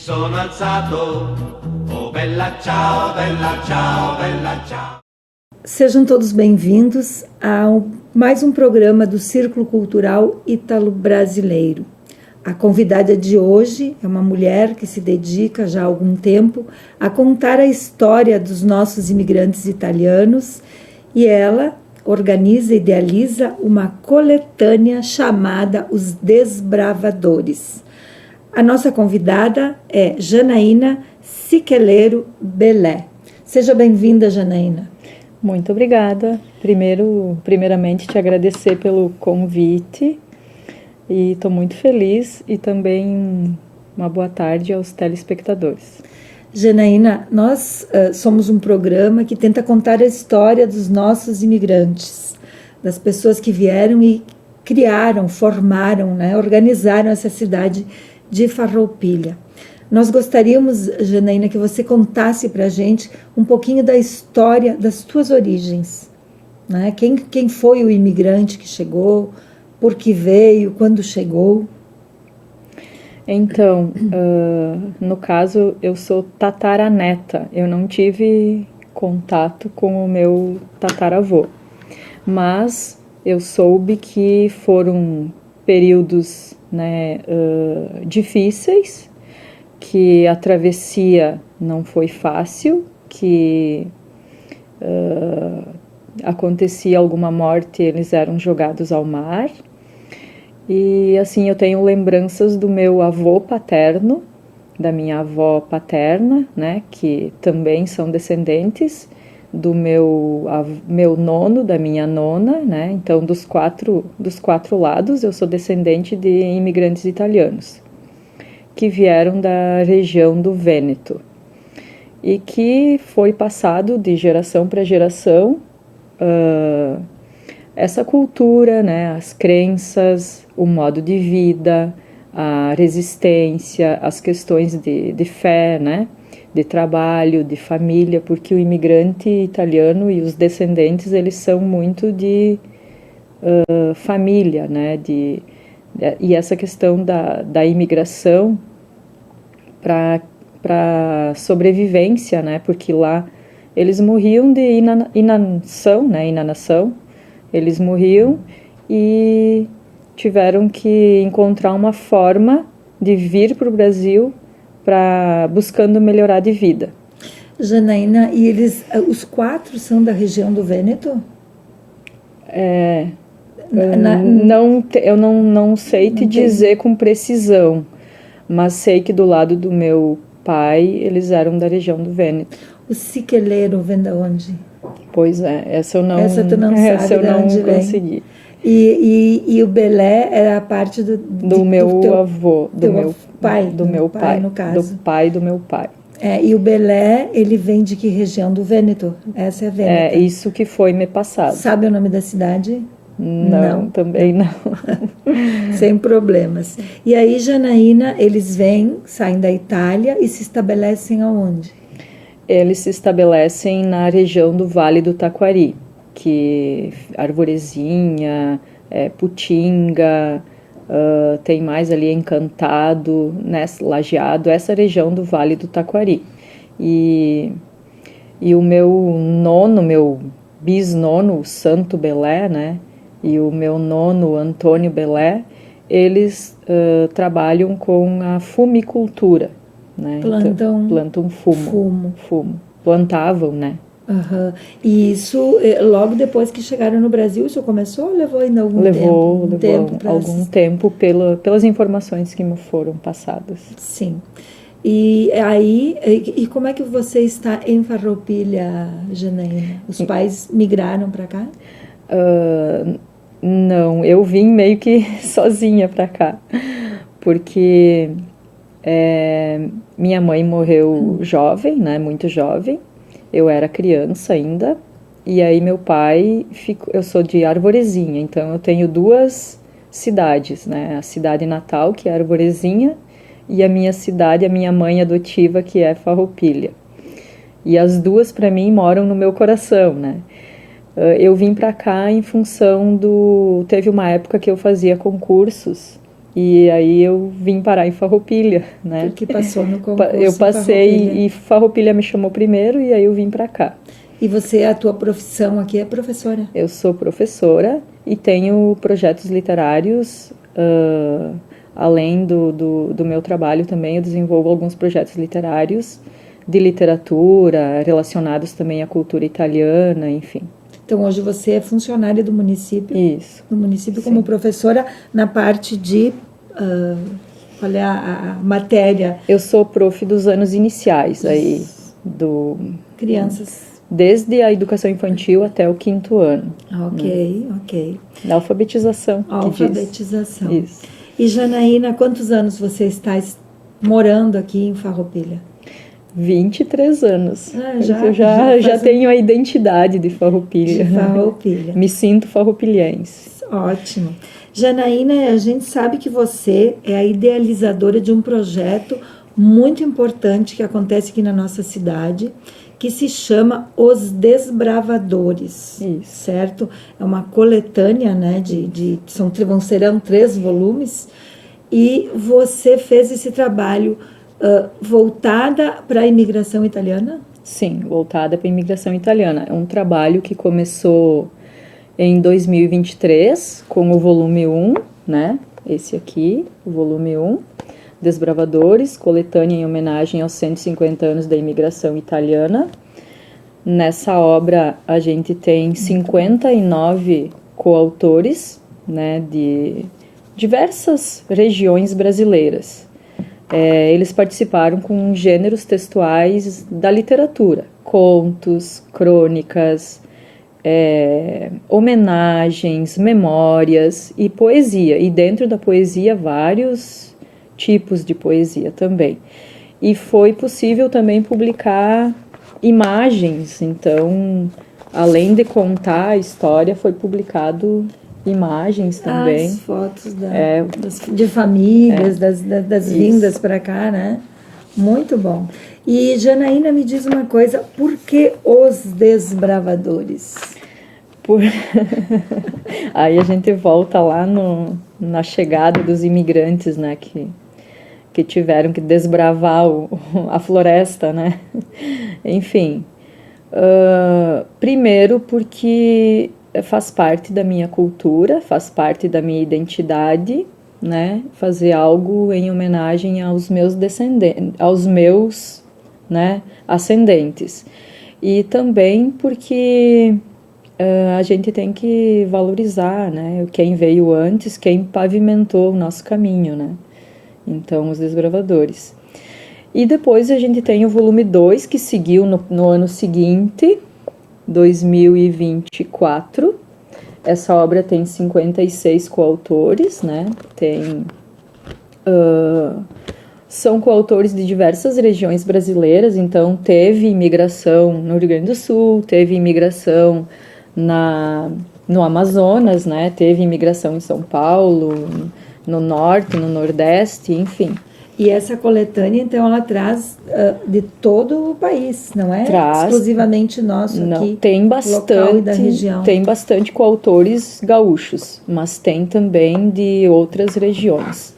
sono alzato, oh bella ciao, bella ciao, bella ciao. Sejam todos bem-vindos a mais um programa do Círculo Cultural Ítalo-Brasileiro. A convidada de hoje é uma mulher que se dedica já há algum tempo a contar a história dos nossos imigrantes italianos e ela organiza e idealiza uma coletânea chamada Os Desbravadores. A nossa convidada é Janaína Siqueleiro Belé. Seja bem-vinda, Janaína. Muito obrigada. Primeiramente, te agradecer pelo convite e estou muito feliz e também uma boa tarde aos telespectadores. Janaína, nós somos um programa que tenta contar a história dos nossos imigrantes, das pessoas que vieram e criaram, formaram, organizaram essa cidade de Farroupilha. Nós gostaríamos, Janaína, que você contasse para a gente um pouquinho da história das tuas origens. Né? Quem foi o imigrante que chegou, por que veio, quando chegou? Então, no caso, eu sou tataraneta. Eu não tive contato com o meu tataravô. Mas eu soube que foram períodos difíceis, que a travessia não foi fácil, que acontecia alguma morte, eles eram jogados ao mar. E assim, eu tenho lembranças do meu avô paterno, da minha avó paterna, que também são descendentes, do meu nono, da minha nona, então dos quatro lados eu sou descendente de imigrantes italianos, que vieram da região do Vêneto, e que foi passado de geração para geração, essa cultura, as crenças, o modo de vida, a resistência, as questões de fé, de trabalho, de família, porque o imigrante italiano e os descendentes, eles são muito de família, e essa questão da imigração para sobrevivência, porque lá eles morriam de inanação, eles morriam e tiveram que encontrar uma forma de vir para o Brasil buscando melhorar de vida. Janaína, e os quatro são da região do Vêneto? Eu não sei te dizer com precisão, mas sei que do lado do meu pai eles eram da região do Vêneto. O Siqueleiro vem de onde? Pois é, essa eu não consegui. E o Belé era a parte do meu avô, do meu pai, no caso. Do pai do meu pai. E o Belé, ele vem de que região do Vêneto? Essa é a Vêneta. É isso que foi me passado. Sabe o nome da cidade? Não, também não. Sem problemas. E aí, Janaína, eles saem da Itália e se estabelecem aonde? Eles se estabelecem na região do Vale do Taquari, que Arvorezinha, Putinga, tem mais ali Encantado, Lajeado, essa região do Vale do Taquari. E o meu bisnono, o Santo Belé, e o meu nono, Antônio Belé, eles trabalham com a fumicultura. Plantam fumo. Plantavam, Uhum. E isso, logo depois que chegaram no Brasil, isso começou ou levou ainda algum tempo? Levou algum tempo pelas informações que me foram passadas. Sim. E aí, como é que você está em Farroupilha, Janaína? Os pais migraram para cá? Não, eu vim meio que sozinha para cá, porque minha mãe morreu jovem, muito jovem, eu era criança ainda, e aí meu pai, eu sou de Arvorezinha, então eu tenho duas cidades, a cidade natal, que é Arvorezinha, e a minha cidade, a minha mãe adotiva, que é Farroupilha. E as duas, para mim, moram no meu coração, Eu vim para cá em função teve uma época que eu fazia concursos E aí eu vim parar em Farroupilha, né? Porque passou no concurso. Eu passei e Farroupilha me chamou primeiro e aí eu vim para cá. E você, a tua profissão aqui é professora? Eu sou professora e tenho projetos literários, além do meu trabalho também, eu desenvolvo alguns projetos literários de literatura, relacionados também à cultura italiana, enfim. Então, hoje você é funcionária do município? Isso. No município, Sim. como professora, na parte de... qual é a matéria? Eu sou prof dos anos iniciais, aí, Crianças. desde a educação infantil até o 5º ano. Ok. Da alfabetização. Alfabetização. Isso. E Janaína, quantos anos você está morando aqui em Farroupilha? 23 anos. Já, eu já tenho a identidade de Farroupilha. De Farroupilha. Me sinto farroupilhense. Ótimo. Janaína, a gente sabe que você é a idealizadora de um projeto muito importante que acontece aqui na nossa cidade, que se chama Os Desbravadores. Isso. Certo? É uma coletânea, né, serão 3 volumes, e você fez esse trabalho voltada para a imigração italiana? Sim, voltada para a imigração italiana. É um trabalho que começou em 2023 com o volume 1, né? Esse aqui, o volume 1, Desbravadores, coletânea em homenagem aos 150 anos da imigração italiana. Nessa obra a gente tem 59 coautores, né, de diversas regiões brasileiras. Eles participaram com gêneros textuais da literatura, contos, crônicas, homenagens, memórias e poesia. E dentro da poesia, vários tipos de poesia também. E foi possível também publicar imagens, então, além de contar a história, foi publicado imagens também. As fotos de famílias, das vindas para cá, né? Muito bom. E Janaína, me diz uma coisa, por que Os Desbravadores? Aí a gente volta lá na chegada dos imigrantes, né, que tiveram que desbravar a floresta, né? Enfim, primeiro porque faz parte da minha cultura, faz parte da minha identidade, né? Fazer algo em homenagem aos meus descendentes, aos meus, né, ascendentes. E também porque a gente tem que valorizar, né, quem veio antes, quem pavimentou o nosso caminho, né? Então, Os Desbravadores. E depois a gente tem o volume 2, que seguiu no ano seguinte, 2024. Essa obra tem 56 coautores, né? São coautores de diversas regiões brasileiras, então teve imigração no Rio Grande do Sul, teve imigração no Amazonas, né? Teve imigração em São Paulo, no Norte, no Nordeste, enfim. E essa coletânea, então, ela traz de todo o país, não é? Traz. Exclusivamente nosso aqui, tem local e da região. Tem bastante coautores gaúchos, mas tem também de outras regiões,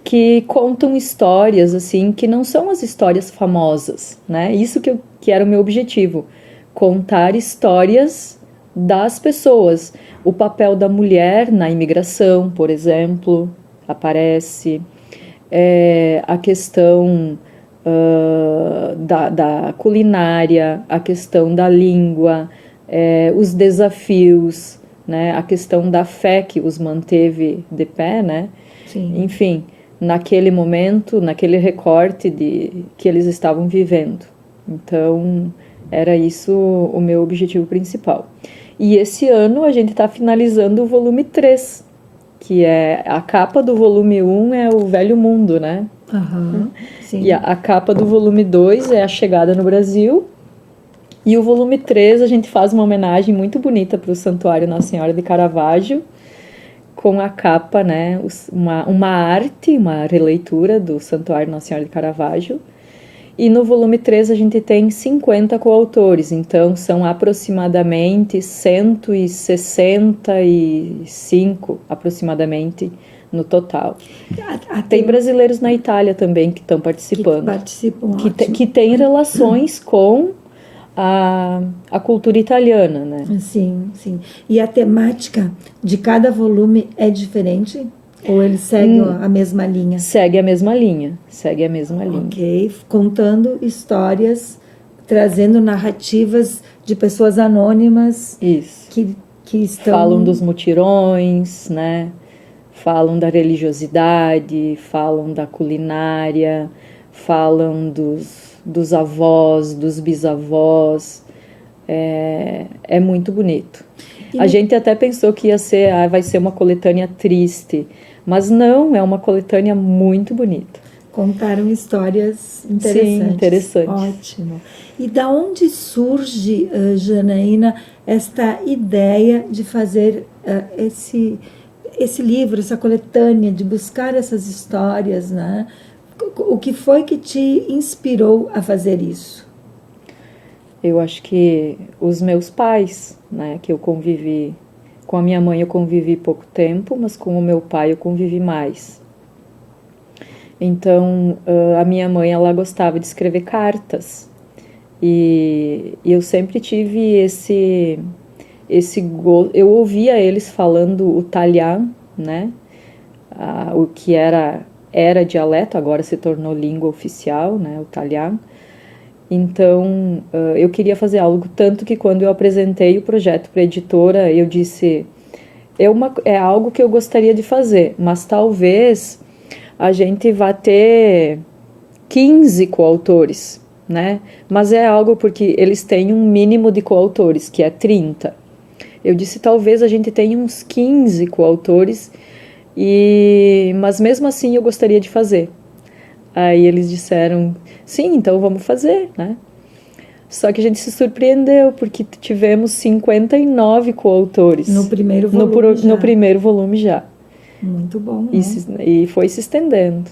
que contam histórias, assim, que não são as histórias famosas, né? Isso que era o meu objetivo, contar histórias das pessoas. O papel da mulher na imigração, por exemplo, aparece. A questão da culinária, a questão da língua, os desafios, né? A questão da fé que os manteve de pé, né? Sim. Enfim, naquele momento, naquele recorte que eles estavam vivendo. Então, era isso o meu objetivo principal. E esse ano a gente está finalizando o volume 3, que é a capa do volume 1 é o Velho Mundo, né? Sim. E a capa do volume 2 é a Chegada no Brasil. E o volume 3 a gente faz uma homenagem muito bonita para o Santuário Nossa Senhora de Caravaggio, com a capa, né? Uma arte, uma releitura do Santuário Nossa Senhora de Caravaggio. E no volume 3 a gente tem 50 coautores, então são aproximadamente 165 aproximadamente no total. Até Tem brasileiros na Itália também que estão participando. que participam, Que tem relações com a cultura italiana, né? Sim, sim. E a temática de cada volume é diferente? Ou eles seguem a mesma linha? Segue a mesma linha. Ok, contando histórias, trazendo narrativas de pessoas anônimas. Isso. Que estão... Falam dos mutirões, né? Falam da religiosidade, falam da culinária, falam dos avós, dos bisavós. É muito bonito. A gente até pensou que vai ser uma coletânea triste, mas não, é uma coletânea muito bonita. Contaram histórias interessantes. Sim, interessante. Ótimo. E da onde surge, Janaína, esta ideia de fazer esse livro, essa coletânea, de buscar essas histórias, né? O que foi que te inspirou a fazer isso? Eu acho que os meus pais, né, que eu convivi, com a minha mãe eu convivi pouco tempo, mas com o meu pai eu convivi mais. Então, a minha mãe, ela gostava de escrever cartas. E eu sempre tive eu ouvia eles falando o italiano, né? O que era dialeto, agora se tornou língua oficial, né? O italiano. Então, eu queria fazer algo, tanto que quando eu apresentei o projeto para a editora, eu disse, é algo que eu gostaria de fazer, mas talvez a gente vá ter 15 coautores, né? Mas é algo porque eles têm um mínimo de coautores, que é 30. Eu disse, talvez a gente tenha uns 15 coautores, mas mesmo assim eu gostaria de fazer. Aí eles disseram, sim, então vamos fazer, né? Só que a gente se surpreendeu, porque tivemos 59 coautores. No primeiro volume já. No primeiro volume já. Muito bom, né? E foi se estendendo.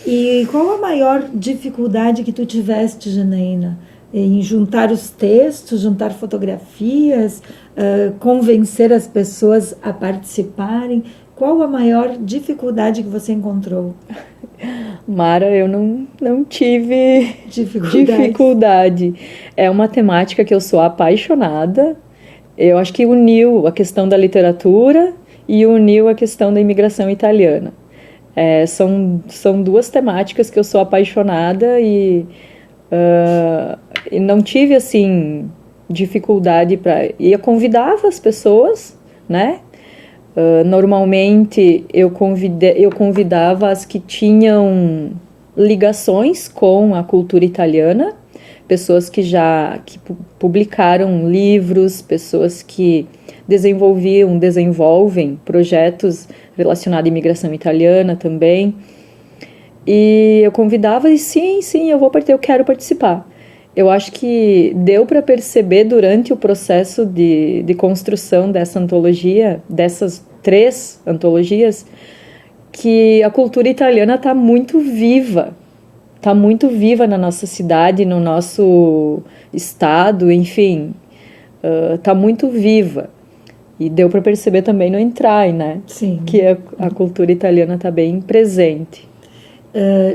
E qual a maior dificuldade que tu tiveste, Janaína, em juntar os textos, juntar fotografias, convencer as pessoas a participarem? Qual a maior dificuldade que você encontrou? Mara, eu não tive dificuldade. É uma temática que eu sou apaixonada. Eu acho que uniu a questão da literatura e uniu a questão da imigração italiana. São duas temáticas que eu sou apaixonada e não tive, assim, dificuldade e eu convidava as pessoas, né? Normalmente eu convidava as que tinham ligações com a cultura italiana, pessoas que publicaram livros, pessoas que desenvolvem projetos relacionados à imigração italiana também. E eu convidava e sim, eu quero participar. Eu acho que deu para perceber durante o processo de construção dessa antologia, dessas 3 antologias, que a cultura italiana está muito viva na nossa cidade, no nosso estado, enfim, está muito viva. E deu para perceber também no Entrai, né? Sim. Que a cultura italiana está bem presente.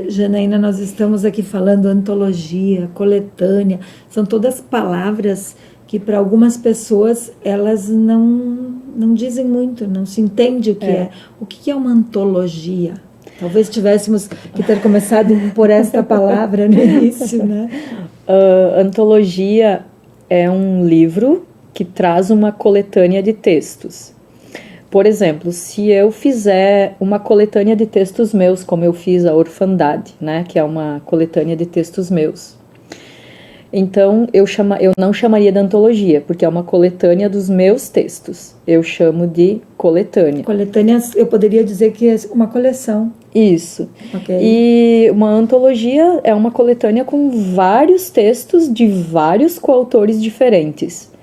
Janaína, nós estamos aqui falando antologia, coletânea, são todas palavras que para algumas pessoas elas não dizem muito, não se entende o que é. O que é uma antologia? Talvez tivéssemos que ter começado por esta palavra no início, né? Antologia é um livro que traz uma coletânea de textos. Por exemplo, se eu fizer uma coletânea de textos meus, como eu fiz a Orfandade, né, que é uma coletânea de textos meus, então eu não chamaria de antologia, porque é uma coletânea dos meus textos. Eu chamo de coletânea. Coletânea, eu poderia dizer que é uma coleção. Isso. Okay. E uma antologia é uma coletânea com vários textos de vários coautores diferentes.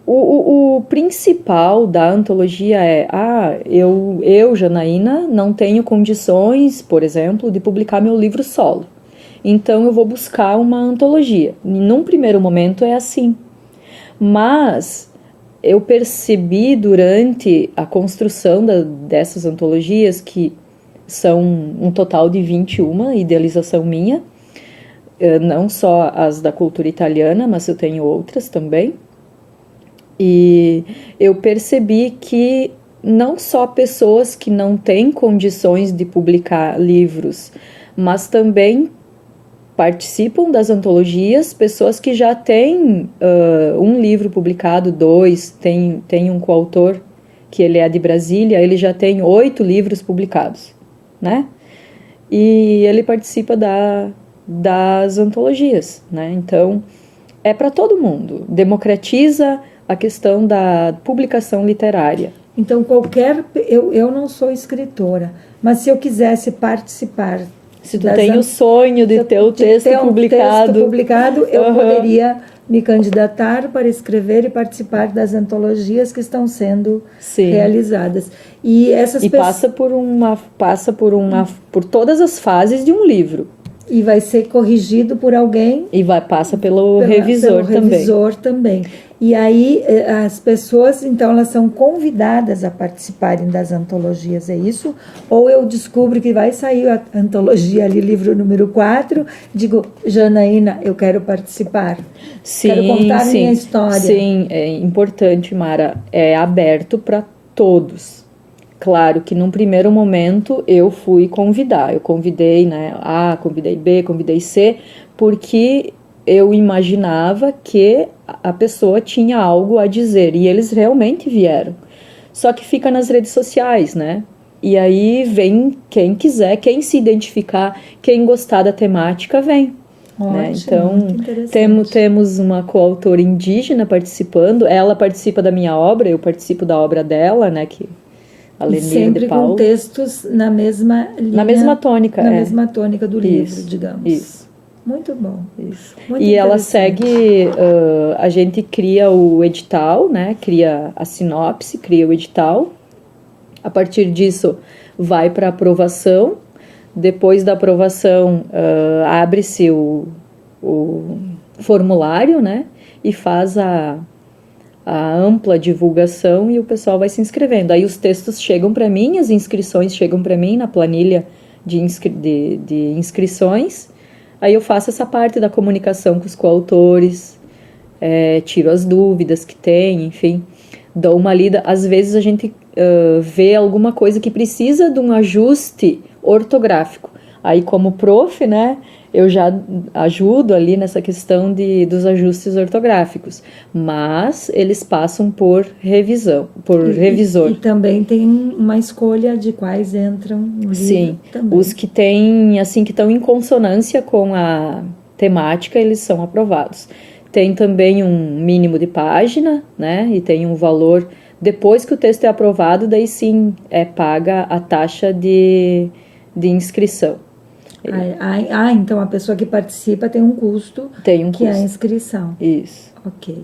O principal da antologia é, eu, Janaína, não tenho condições, por exemplo, de publicar meu livro solo. Então eu vou buscar uma antologia. Num primeiro momento é assim. Mas eu percebi durante a construção dessas antologias, que são um total de 21, idealização minha, não só as da cultura italiana, mas eu tenho outras também. E eu percebi que não só pessoas que não têm condições de publicar livros, mas também participam das antologias, pessoas que já têm um livro publicado, 2, tem um coautor, que ele é de Brasília, ele já tem 8 livros publicados, né? E ele participa das antologias, né? Então, é para todo mundo, democratiza a questão da publicação literária. Então, eu não sou escritora, mas se eu quisesse participar... Se tu tem o sonho de ter o texto publicado... eu poderia me candidatar para escrever e participar das antologias que estão sendo realizadas. E passa por todas as fases de um livro. E vai ser corrigido por alguém. E passa pelo revisor também. E aí as pessoas, então, elas são convidadas a participarem das antologias, é isso? Ou eu descubro que vai sair a antologia ali, livro número 4, digo, Janaína, eu quero participar. Quero contar minha história. Sim, é importante, Mara. É aberto para todos. Claro que num primeiro momento eu fui convidar. Eu convidei, né, A, convidei B, convidei C, porque eu imaginava que a pessoa tinha algo a dizer, e eles realmente vieram. Só que fica nas redes sociais, né? E aí vem quem quiser, quem se identificar, quem gostar da temática, vem. Ótimo, né? Então, temos uma coautora indígena participando, ela participa da minha obra, eu participo da obra dela, né, que a Lenir de Paulo. Com textos na mesma linha, na mesma tônica. Mesma tônica do livro, digamos. Isso. Muito bom. Isso. E ela segue, a gente cria o edital, né? Cria a sinopse, cria o edital. A partir disso, vai para aprovação. Depois da aprovação, abre-se o formulário, né? E faz a ampla divulgação e o pessoal vai se inscrevendo. Aí os textos chegam para mim, as inscrições chegam para mim na planilha de inscrições. Aí eu faço essa parte da comunicação com os coautores, tiro as dúvidas que tem, enfim, dou uma lida. Às vezes a gente vê alguma coisa que precisa de um ajuste ortográfico. Aí como prof, né, eu já ajudo ali nessa questão dos ajustes ortográficos, mas eles passam por revisão, por revisor. E também tem uma escolha de quais entram no livro. Sim, também. Os que têm, assim, que estão em consonância com a temática, eles são aprovados. Tem também um mínimo de página, né, e tem um valor, depois que o texto é aprovado, daí sim paga a taxa de inscrição. Então a pessoa que participa tem um custo, que é a inscrição. Isso. Ok.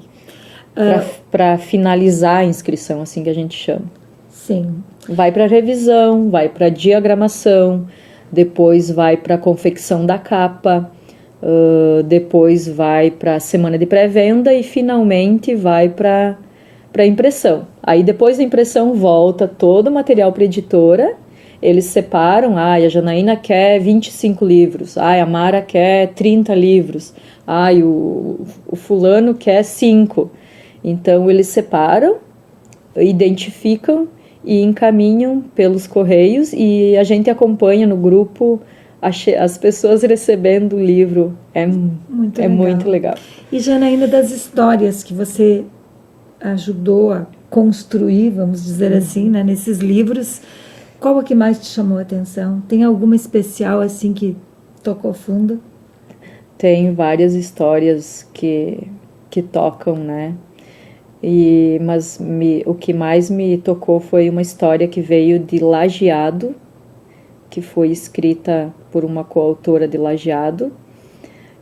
Para finalizar a inscrição, assim que a gente chama. Sim. Vai para revisão, vai para diagramação, depois vai para confecção da capa, depois vai para a semana de pré-venda e finalmente vai para impressão. Aí depois da impressão volta todo o material para a editora. Eles separam, a Janaína quer 25 livros, a Mara quer 30 livros, o fulano quer 5. Então, eles separam, identificam e encaminham pelos correios e a gente acompanha no grupo as pessoas recebendo o livro. Muito legal. E, Janaína, das histórias que você ajudou a construir, vamos dizer assim, né, nesses livros, qual a que mais te chamou a atenção? Tem alguma especial assim que tocou fundo? Tem várias histórias que tocam, né? Mas o que mais me tocou foi uma história que veio de Lajeado, que foi escrita por uma coautora de Lajeado,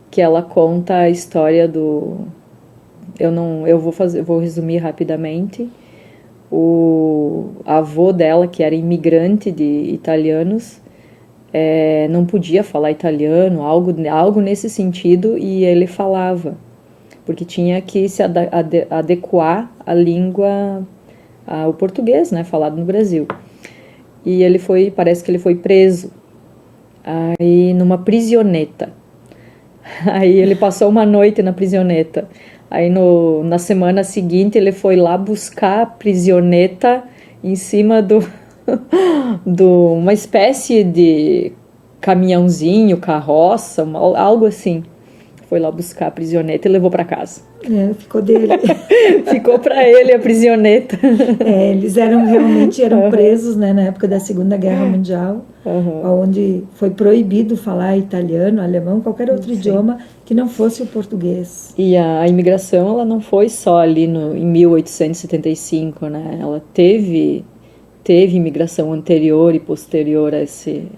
que ela conta a história eu vou resumir rapidamente. O avô dela, que era imigrante de italianos, não podia falar italiano, algo nesse sentido, e ele falava porque tinha que se adequar à língua, ao português, né, falado no Brasil. E parece que ele foi preso, aí numa prisioneta. Aí ele passou uma noite na prisioneta. Aí na semana seguinte ele foi lá buscar a prisioneta em cima uma espécie de caminhãozinho, carroça, algo assim. Foi lá buscar a prisioneta e levou para casa. Ficou dele. Ficou para ele a prisioneta. Eles realmente eram presos, né, na época da Segunda Guerra Mundial, onde foi proibido falar italiano, alemão, qualquer outro idioma que não fosse o português. E a imigração, ela não foi só ali em 1875, né? Ela teve imigração anterior e posterior a esse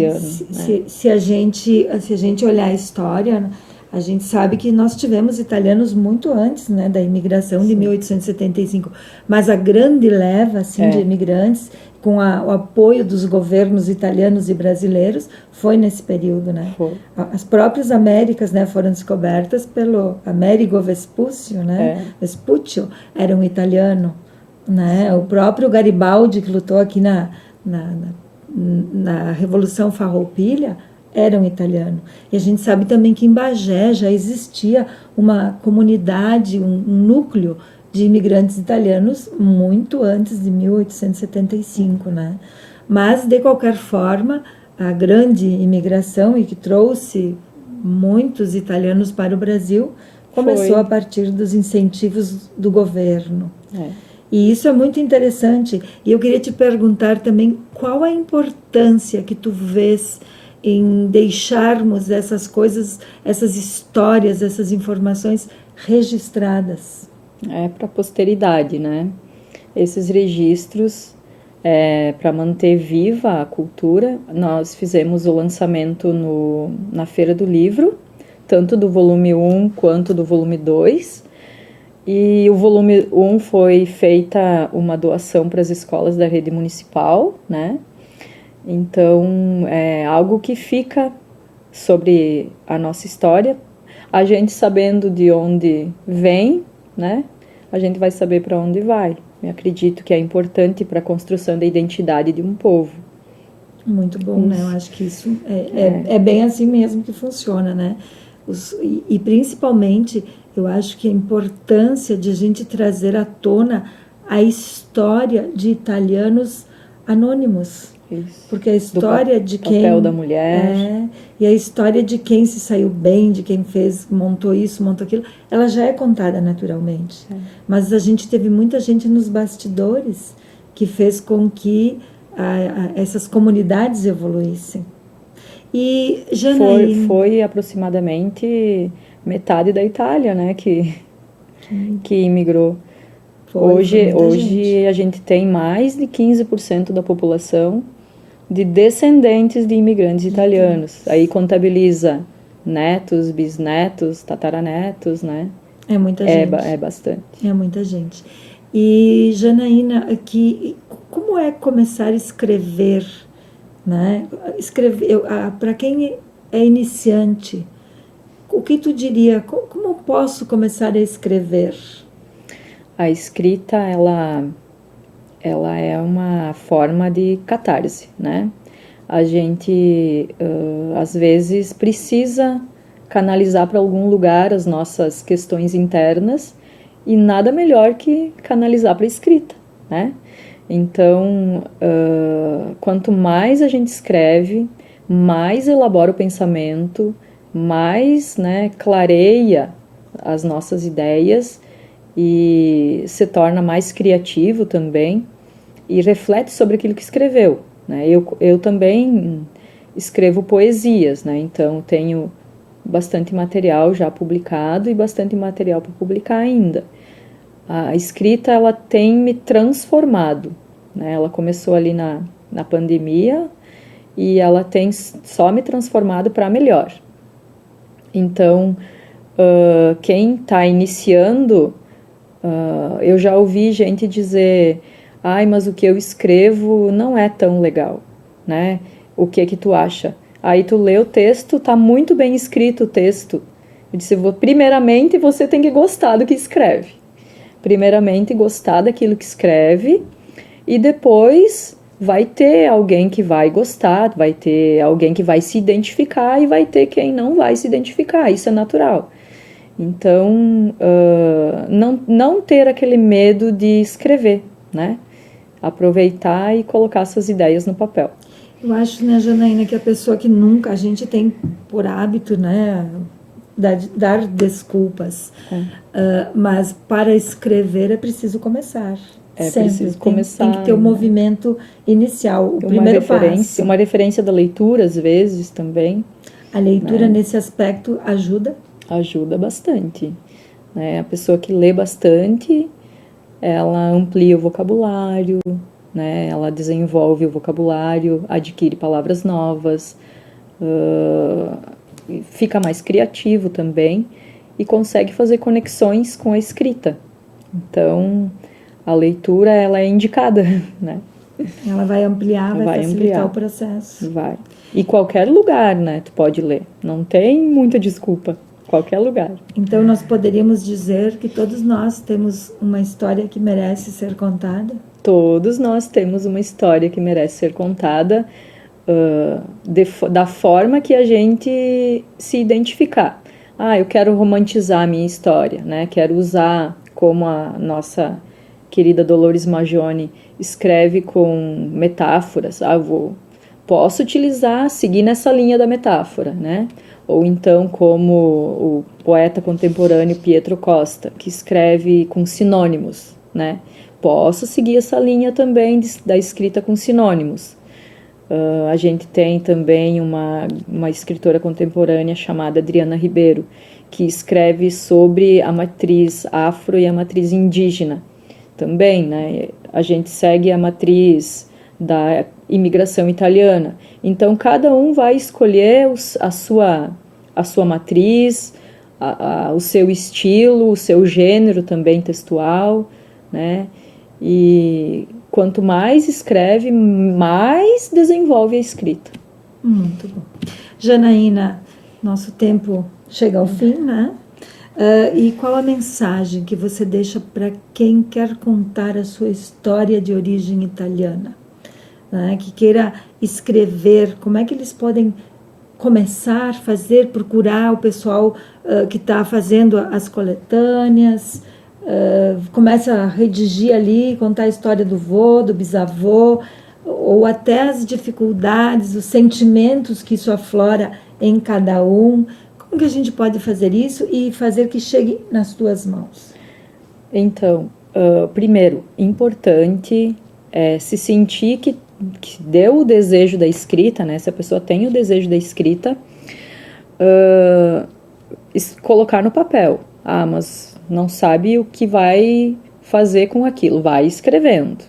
ano. Se a gente olhar a história, a gente sabe que nós tivemos italianos muito antes, né, da imigração de 1875, mas a grande leva assim, de imigrantes, com o apoio dos governos italianos e brasileiros, foi nesse período, né? As próprias Américas, né, foram descobertas pelo Amerigo Vespuccio, né? Vespuccio era um italiano, né? O próprio Garibaldi, que lutou aqui na Revolução Farroupilha, era um italiano. E a gente sabe também que em Bagé já existia uma comunidade, um núcleo de imigrantes italianos muito antes de 1875, né? Mas, de qualquer forma, a grande imigração, e que trouxe muitos italianos para o Brasil, começou a partir dos incentivos do governo. E isso é muito interessante. E eu queria te perguntar também qual a importância que tu vês em deixarmos essas coisas, essas histórias, essas informações registradas. Para a posteridade, né? Esses registros, para manter viva a cultura, nós fizemos o lançamento na Feira do Livro, tanto do volume 1 quanto do volume 2. E o volume 1 foi feita uma doação para as escolas da rede municipal, né? Então, é algo que fica sobre a nossa história. A gente sabendo de onde vem, né? A gente vai saber para onde vai. Eu acredito que é importante para a construção da identidade de um povo. Muito bom, né? Eu acho que isso é bem assim mesmo que funciona, né? E principalmente, eu acho que a importância de a gente trazer à tona a história de italianos anônimos. Isso. Porque a história de quem... papel da mulher. E a história de quem se saiu bem, de quem montou isso, montou aquilo, ela já é contada naturalmente. Mas a gente teve muita gente nos bastidores que fez com que essas comunidades evoluíssem. E Janaína... Foi aproximadamente metade da Itália, né, que imigrou. Hoje a gente tem mais de 15% da população de descendentes de imigrantes italianos. Aí contabiliza netos, bisnetos, tataranetos, né? É muita gente. É bastante. É muita gente. E, Janaína, como é começar a escrever, né? Para quem é iniciante, o que tu diria? Como eu posso começar a escrever? A escrita, ela é uma forma de catarse, né? A gente, às vezes, precisa canalizar para algum lugar as nossas questões internas e nada melhor que canalizar para a escrita, né? Então, quanto mais a gente escreve, mais elabora o pensamento, mais, né, clareia as nossas ideias e se torna mais criativo também e reflete sobre aquilo que escreveu, né? Eu também escrevo poesias, né? Então tenho bastante material já publicado e bastante material para publicar ainda. A escrita, ela tem me transformado, né? Ela começou ali na pandemia e ela tem só me transformado para melhor. Então, quem está iniciando, eu já ouvi gente dizer: ai, mas o que eu escrevo não é tão legal, né? O que tu acha? Aí tu lê o texto, tá muito bem escrito o texto, Eu disse, primeiramente você tem que gostar do que escreve. Primeiramente gostar daquilo que escreve e depois vai ter alguém que vai gostar, vai ter alguém que vai se identificar e vai ter quem não vai se identificar, isso é natural. Então, não ter aquele medo de escrever, né? Aproveitar e colocar suas ideias no papel. Eu acho, né, Janaína, que a pessoa que nunca, a gente tem por hábito, né, dar desculpas, mas para escrever é preciso começar. Sempre preciso começar. Tem que ter o movimento inicial, o primeiro passo. Uma referência da leitura, às vezes, também. A leitura, nesse aspecto, ajuda? Ajuda bastante. Né? A pessoa que lê bastante, ela amplia o vocabulário, né? Ela desenvolve o vocabulário, adquire palavras novas, fica mais criativo também e consegue fazer conexões com a escrita. Então, a leitura, ela é indicada, né? Ela vai ampliar, vai facilitar o processo. Vai. E qualquer lugar, né, tu pode ler. Não tem muita desculpa. Qualquer lugar. Então, nós poderíamos dizer que todos nós temos uma história que merece ser contada? Todos nós temos uma história que merece ser contada da forma que a gente se identificar. Eu quero romantizar a minha história, né? Quero usar como a nossa querida Dolores Majone escreve com metáforas. Posso utilizar, seguir nessa linha da metáfora, né? Ou então como o poeta contemporâneo Pietro Costa, que escreve com sinônimos, né? Posso seguir essa linha também da escrita com sinônimos. A gente tem também uma escritora contemporânea chamada Adriana Ribeiro, que escreve sobre a matriz afro e a matriz indígena. Também, né? A gente segue a matriz da imigração italiana. Então, cada um vai escolher a sua matriz, o seu estilo, o seu gênero também textual, né? E quanto mais escreve, mais desenvolve a escrita. Muito bom. Janaína, nosso tempo chega ao fim, né? E qual a mensagem que você deixa para quem quer contar a sua história de origem italiana? Né? Que queira escrever, como é que eles podem começar, procurar o pessoal que está fazendo as coletâneas, começa a redigir ali, contar a história do vô, do bisavô, ou até as dificuldades, os sentimentos que isso aflora em cada um. Como que a gente pode fazer isso e fazer que chegue nas tuas mãos? Então, primeiro, importante se sentir que deu o desejo da escrita, né? Se a pessoa tem o desejo da escrita, colocar no papel. Mas não sabe o que vai fazer com aquilo. Vai escrevendo.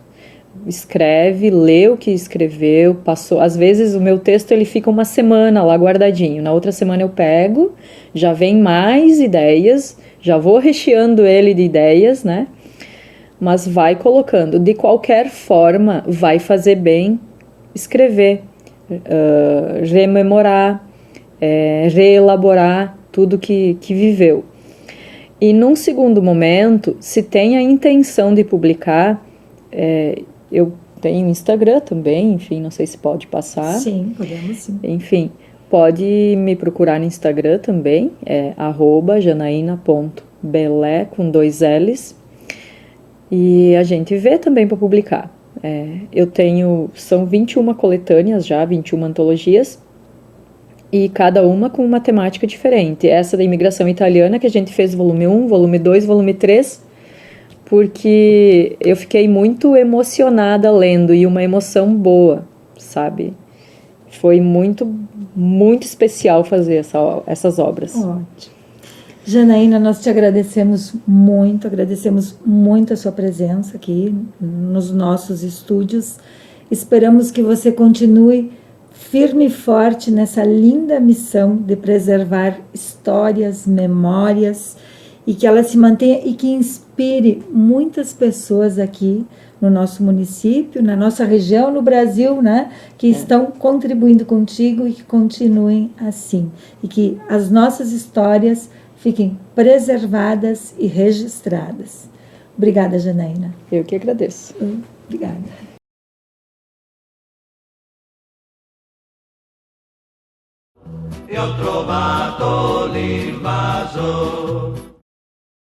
Escreve, lê o que escreveu, passou. Às vezes o meu texto ele fica uma semana lá guardadinho. Na outra semana eu pego, já vem mais ideias, já vou recheando ele de ideias, né? Mas vai colocando. De qualquer forma, vai fazer bem escrever, rememorar, reelaborar tudo que viveu. E num segundo momento, se tem a intenção de publicar, eu tenho Instagram também, enfim, não sei se pode passar. Sim, podemos sim. Enfim, pode me procurar no Instagram também, @janaina.belé com 2 L's. E a gente vê também para publicar. São 21 coletâneas já, 21 antologias, e cada uma com uma temática diferente. Essa da imigração italiana, que a gente fez volume 1, volume 2, volume 3, porque eu fiquei muito emocionada lendo, e uma emoção boa, sabe? Foi muito, muito especial fazer essas obras. Ótimo. Janaína, nós te agradecemos muito a sua presença aqui nos nossos estúdios. Esperamos que você continue firme e forte nessa linda missão de preservar histórias, memórias, e que ela se mantenha e que inspire muitas pessoas aqui no nosso município, na nossa região, no Brasil, né, que estão contribuindo contigo, e que continuem assim. E que as nossas histórias fiquem preservadas e registradas. Obrigada, Janaína. Eu que agradeço. Obrigada. E ho trovato l'invaso